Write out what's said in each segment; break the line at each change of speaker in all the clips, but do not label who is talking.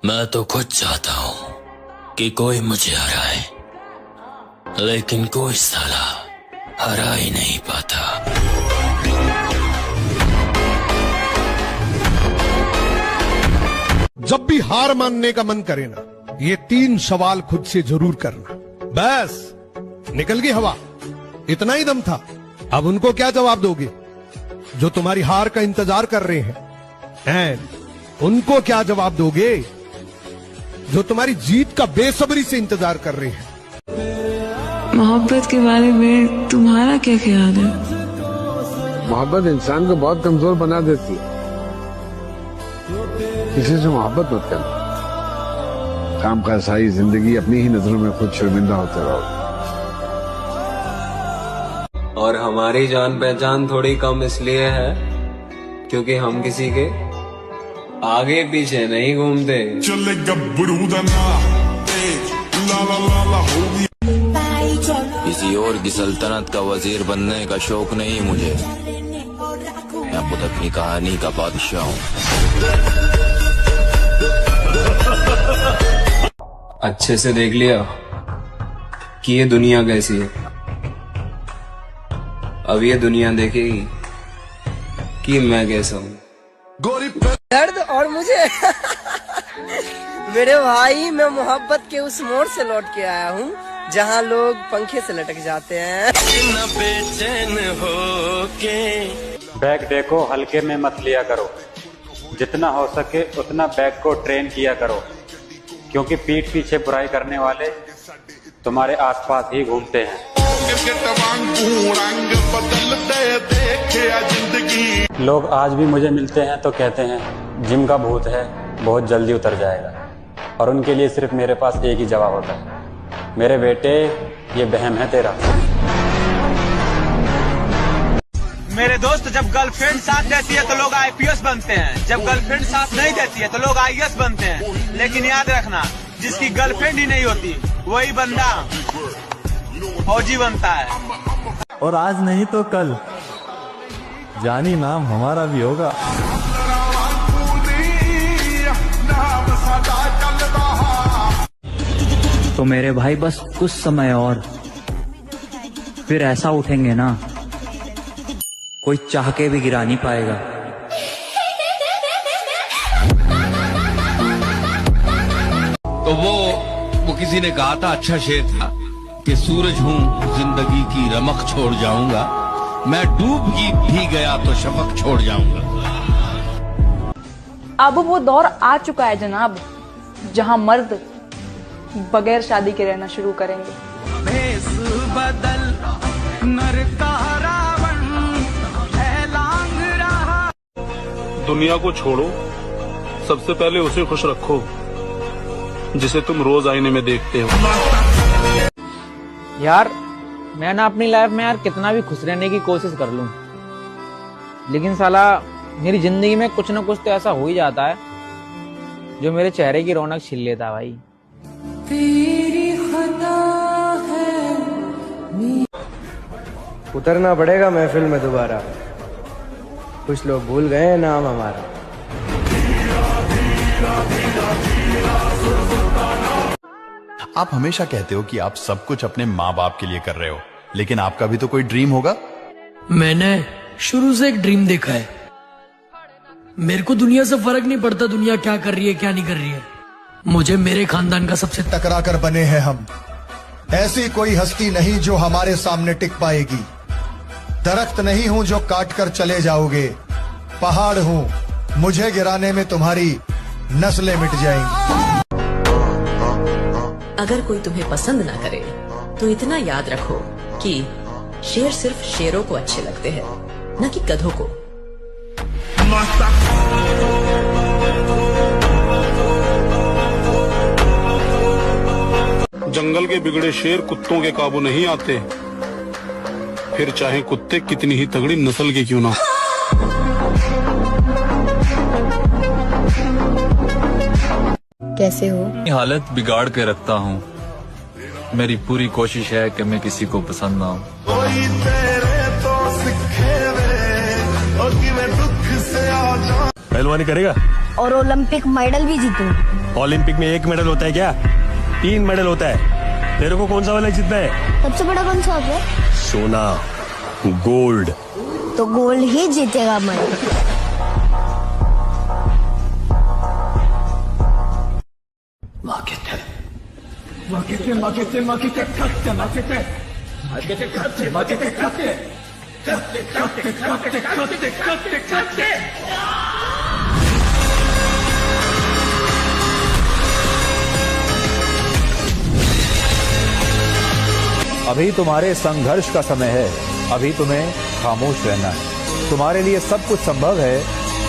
मैं तो खुद चाहता हूँ कि कोई मुझे हराए, लेकिन कोई साला हरा ही नहीं पाता।
जब भी हार मानने का मन करे ना, ये 3 सवाल खुद से जरूर करना। बस निकल गई हवा, इतना ही दम था। अब उनको क्या जवाब दोगे जो तुम्हारी हार का इंतजार कर रहे हैं? एंड उनको क्या जवाब दोगे जो तुम्हारी जीत का बेसब्री से इंतजार कर रहे हैं?
मोहब्बत के बारे में तुम्हारा क्या ख्याल है?
मोहब्बत इंसान को बहुत कमजोर बना देती है। किसी से मोहब्बत मत करना। काम का सारी जिंदगी अपनी ही नजरों में खुद शर्मिंदा होते रहो।
और हमारी जान पहचान थोड़ी कम इसलिए है क्योंकि हम किसी के आगे पीछे नहीं घूमते।
किसी और की सल्तनत का वजीर बनने का शौक नहीं मुझे। मैं खुद अपनी कहानी का बादशाह हूँ।
अच्छे से देख लिया कि ये दुनिया कैसी है। अब ये दुनिया देखेगी कि मैं कैसा हूँ।
दर्द और मुझे मेरे भाई, मैं मोहब्बत के उस मोड़ से लौट के आया हूँ जहाँ लोग पंखे से लटक जाते हैं।
बेचैन हो के
बैग देखो, हल्के में मत लिया करो। जितना हो सके उतना बैग को ट्रेन किया करो, क्योंकि पीठ पीछे बुराई करने वाले तुम्हारे आसपास ही घूमते हैं। लोग आज भी मुझे मिलते हैं तो कहते हैं जिम का भूत है, बहुत जल्दी उतर जाएगा। और उनके लिए सिर्फ मेरे पास एक ही जवाब होता है, मेरे बेटे ये वहम है तेरा।
मेरे दोस्त, जब गर्लफ्रेंड साथ देती है तो लोग IPS बनते हैं, जब गर्लफ्रेंड साथ नहीं देती है तो लोग IAS बनते हैं। लेकिन याद रखना, जिसकी गर्लफ्रेंड ही नहीं होती वही बंदा फौजी बनता है।
और आज नहीं तो कल जानी नाम हमारा भी होगा।
तो मेरे भाई बस कुछ समय और, फिर ऐसा उठेंगे ना कोई चाह के भी गिरा नहीं पाएगा।
तो वो किसी ने कहा था, अच्छा शेर था कि सूरज हूँ जिंदगी की रमक छोड़ जाऊंगा, मैं डूब भी गया तो शफक छोड़ जाऊंगा।
अब वो दौर आ चुका है जनाब, जहां मर्द बगैर शादी के रहना शुरू करेंगे।
भेष बदल नर का रावण है लांग रहा।
दुनिया को छोड़ो, सबसे पहले उसे खुश रखो जिसे तुम रोज आईने में देखते हो।
यार मैं ना अपनी लाइफ में यार कितना भी खुश रहने की कोशिश कर लूं, लेकिन साला मेरी जिंदगी में कुछ ना कुछ तो ऐसा हो ही जाता है जो मेरे चेहरे की रौनक छीन लेता है भाई।
तेरी खता है।
उतरना पड़ेगा महफिल में दोबारा, कुछ लोग भूल गए हैं नाम हमारा।
आप हमेशा कहते हो कि आप सब कुछ अपने माँ बाप के लिए कर रहे हो, लेकिन आपका भी तो कोई ड्रीम होगा।
मैंने शुरू से एक ड्रीम देखा है। मेरे को दुनिया से फर्क नहीं पड़ता दुनिया क्या कर रही है क्या नहीं कर रही है। मुझे मेरे खानदान का सबसे
टकरा कर बने हैं हम, ऐसी कोई हस्ती नहीं जो हमारे सामने टिक पाएगी। दरख्त नहीं हूँ जो काट कर चले जाओगे, पहाड़ हूँ, मुझे गिराने में तुम्हारी नस्लें मिट जाएंगी।
अगर कोई तुम्हें पसंद ना करे तो इतना याद रखो कि शेर सिर्फ शेरों को अच्छे लगते हैं, न कि गधों को।
जंगल के बिगड़े शेर कुत्तों के काबू नहीं आते, फिर चाहे कुत्ते कितनी ही तगड़ी नस्ल के क्यों ना।
कैसे हो?
हालत बिगाड़ के रखता हूँ, मेरी पूरी कोशिश है कि मैं किसी को पसंद ना हूँ।
पहलवानी करेगा?
और ओलंपिक मेडल भी जीतूं।
ओलंपिक में 1 मेडल होता है क्या? 3 मेडल होता है। तेरे को कौन सा वाला जीतना है?
सबसे बड़ा कौन सा होता है?
सोना, गोल्ड।
तो गोल्ड ही जीतेगा मैं।
अभी तुम्हारे संघर्ष का समय है, अभी तुम्हें खामोश रहना है। तुम्हारे लिए सब कुछ संभव है,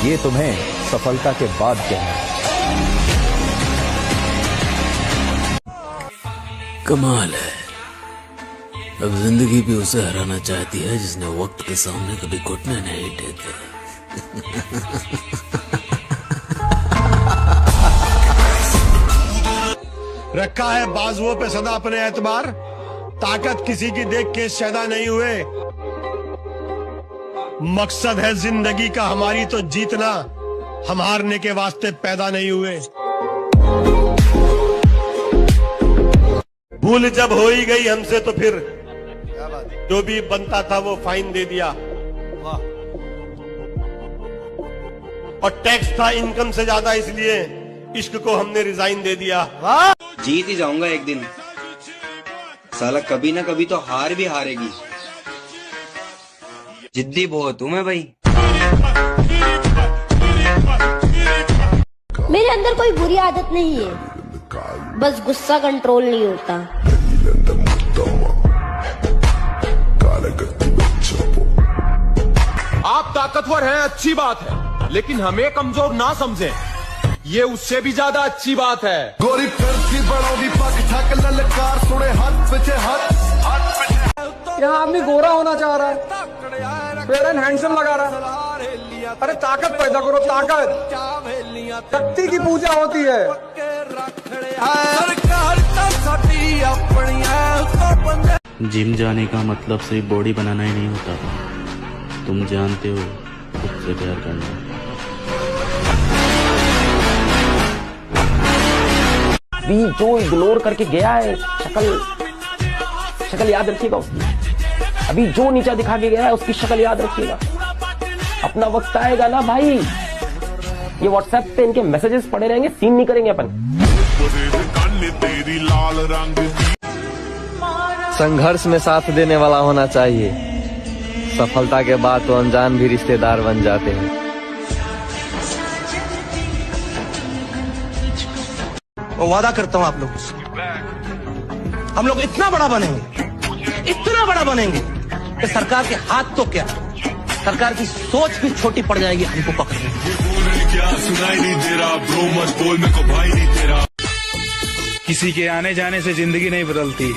ये तुम्हें सफलता के बाद कहना है।
कमाल है, अब जिंदगी भी उसे हराना चाहती है जिसने वक्त के सामने कभी घुटने नहीं टेके।
रखा है बाजुओं पे सदा अपने एतबार, ताकत किसी की देख के शैदा नहीं हुए। मकसद है जिंदगी का हमारी तो जीतना, हम हारने के वास्ते पैदा नहीं हुए। भूल जब हो ही गई हमसे तो फिर जो भी बनता था वो फाइन दे दिया, और टैक्स था इनकम से ज्यादा, इसलिए इश्क को हमने रिजाइन दे दिया।
जीत ही जाऊंगा एक दिन, साला कभी ना कभी तो हार भी हारेगी। जिद्दी बहुत हूं मैं भाई।
मेरे अंदर कोई बुरी आदत नहीं है, बस गुस्सा कंट्रोल नहीं होता।
आप ताकतवर हैं, अच्छी बात है, लेकिन हमें कमजोर ना समझें, ये उससे भी ज्यादा अच्छी बात है।
गोरी फिरती बड़ोगी पग ठक ललकार सुने हाथ पीछे हाथ।
यहाँ आदमी गोरा होना चाह रहा है, फेयर एंड हैंडसम लगा रहा है। अरे ताकत पैदा करो, ताकत। शक्ति की पूजा होती है।
जिम जाने का मतलब सिर्फ बॉडी बनाना ही नहीं होता, तुम जानते हो खुद से प्यार करना।
अभी जो इग्नोर करके गया है, शक्ल याद रखिएगा उसकी। अभी जो नीचा दिखा के गया है उसकी शक्ल याद रखिएगा। अपना वक्त आएगा ना भाई, ये व्हाट्सएप पे इनके मैसेजेस पड़े रहेंगे, सीन नहीं करेंगे अपन।
संघर्ष में साथ देने वाला होना चाहिए, सफलता के बाद तो अनजान भी रिश्तेदार बन जाते हैं।
और वादा करता हूं आप लोग, हम लोग इतना बड़ा बनेंगे कि सरकार के हाथ तो क्या, सरकार की सोच भी छोटी पड़ जाएगी हमको पकड़ने।
किसी के आने जाने से जिंदगी नहीं बदलती,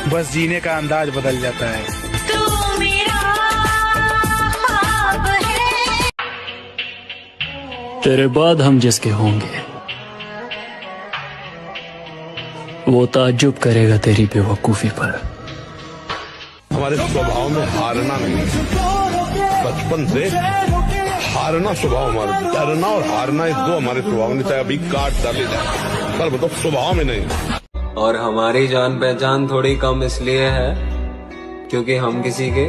बस जीने का अंदाज बदल जाता है।
तेरे बाद हम जिसके होंगे वो ताज्जुब करेगा तेरी बेवकूफी पर।
हमारे स्वभाव में हारना नहीं, बचपन से हारना स्वभाव हमारा, डरना और हारना इस दो हमारे स्वभाव में, चाहे अभी काट डाले जाए पर बताओ स्वभाव में नहीं।
और हमारी जान पहचान थोड़ी कम इसलिए है क्योंकि हम किसी के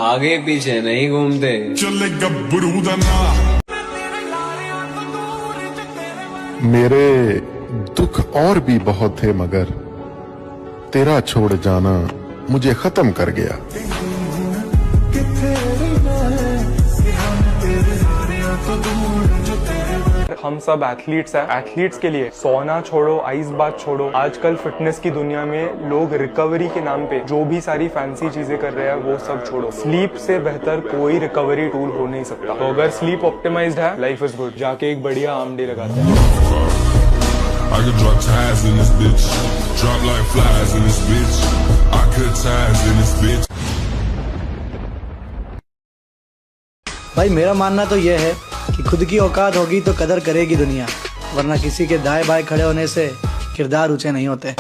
आगे पीछे नहीं घूमते।
मेरे दुख और भी बहुत थे, मगर तेरा छोड़ जाना मुझे खत्म कर गया।
हम सब एथलीट्स हैं। एथलीट्स के लिए सोना छोड़ो, आइस बात छोड़ो, आजकल फिटनेस की दुनिया में लोग रिकवरी के नाम पे जो भी सारी फैंसी चीजें कर रहे हैं वो सब छोड़ो। स्लीप से बेहतर कोई रिकवरी टूल हो नहीं सकता। तो अगर स्लीप ऑप्टिमाइज्ड है, लाइफ इज गुड। जाके एक बढ़िया आर्म डे लगाते हैं।
I could drop ties in this bitch, drop like flies in this bitch. I could ties in this bitch.
भाई मेरा मानना तो यह है कि खुद की औकात होगी तो कदर करेगी दुनिया, वरना किसी के दाएं बाएं खड़े होने से किरदार ऊंचे नहीं होते।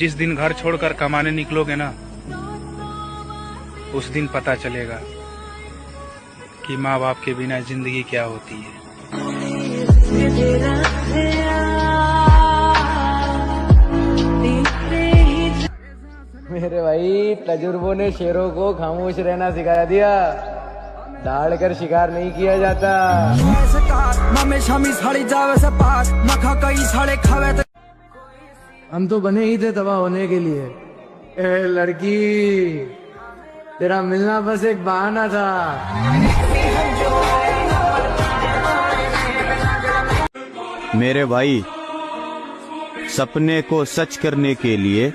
जिस दिन घर छोड़कर कमाने निकलोगे ना, उस दिन पता चलेगा कि माँ बाप के बिना जिंदगी क्या होती है।
मेरे भाई तजुर्बों ने शेरों को खामोश रहना सिखा दिया, दहाड़ कर शिकार नहीं किया जाता। हम तो बने ही थे तबाह होने के लिए। ए लड़की, तेरा मिलना बस एक बहाना था।
मेरे भाई, सपने को सच करने के लिए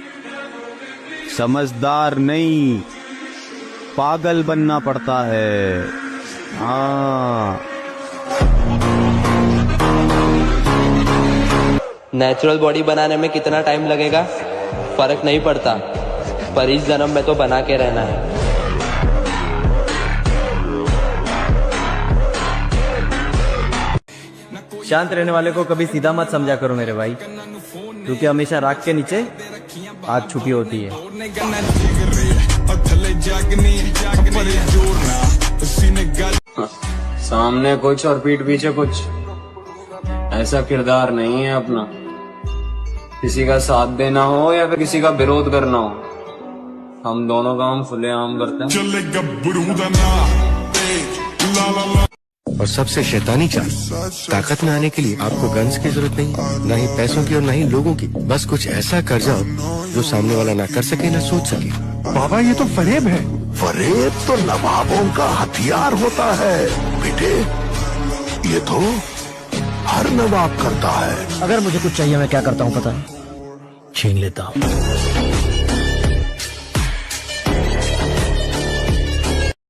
समझदार नहीं, पागल बनना पड़ता है। हाँ,
नेचुरल बॉडी बनाने में कितना टाइम लगेगा फर्क नहीं पड़ता, पर इस जन्म में तो बना के रहना है। शांत रहने वाले को कभी सीधा मत समझा करो मेरे भाई, क्योंकि हमेशा राख के नीचे आग छुपी होती है।
सामने कुछ और पीठ पीछे कुछ, ऐसा किरदार नहीं है अपना। किसी का साथ देना हो या फिर किसी का विरोध करना हो, हम दोनों काम खुलेआम करते हैं।
और सबसे शैतानी चाल, ताकत में आने के लिए आपको गन्स की जरूरत नहीं, ना ही पैसों की और ना ही लोगों की। बस कुछ ऐसा कर जाओ जो सामने वाला ना कर सके ना सोच सके।
बाबा ये तो फरेब है। फरेब तो नवाबों का हथियार होता है बेटे, ये तो हर नवाब करता है।
अगर मुझे कुछ चाहिए मैं क्या करता हूँ पता है? छीन लेता हूँ।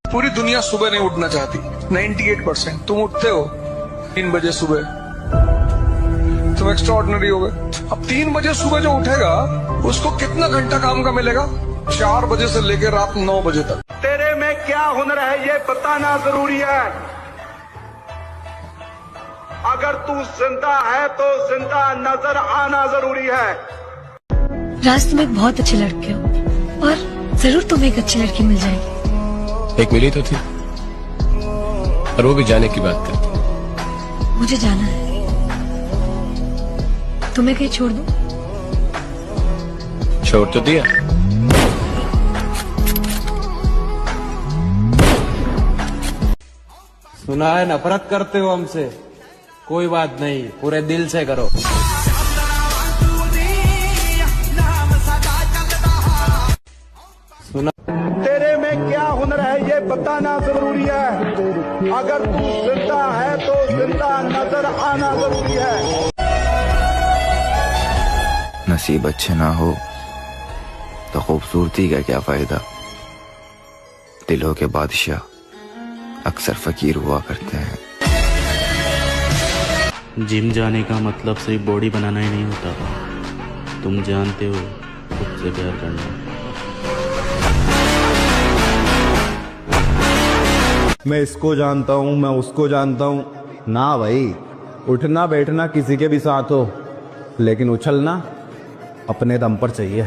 पूरी दुनिया सुबह नहीं उठना चाहती, 98%। तुम उठते हो 3 बजे सुबह, तुम एक्स्ट्राऑर्डिनरी हो गए। अब 3 बजे सुबह जो उठेगा उसको कितना घंटा काम का मिलेगा? 4 बजे से लेकर रात 9 बजे तक।
तेरे में क्या हुनर है ये बताना जरूरी है। अगर तू जिंदा है तो जिंदा नजर आना जरूरी है।
राज, तुम एक बहुत अच्छे लड़के हो और जरूर तुम्हें एक अच्छी लड़की मिल जाएगी।
एक मिली तो थी, और वो भी जाने की बात करती।
मुझे जाना है, तुम्हें कहीं छोड़ दूं?
छोड़ तो दिया।
सुना है नफरत करते हो हमसे, कोई बात नहीं, पूरे दिल से करो। सुना
तेरे में क्या हुनर है ये बताना जरूरी है। अगर तू जिंदा है तो जिंदा नजर आना जरूरी है।
नसीब अच्छे ना हो तो खूबसूरती का क्या फायदा। दिलों के बादशाह अक्सर फकीर हुआ करते हैं।
जिम जाने का मतलब सिर्फ बॉडी बनाना ही नहीं होता, तुम जानते हो खुद से प्यार करना।
मैं इसको जानता हूँ, मैं उसको जानता हूँ। ना भाई, उठना बैठना किसी के भी साथ हो, लेकिन उछलना अपने दम पर चाहिए।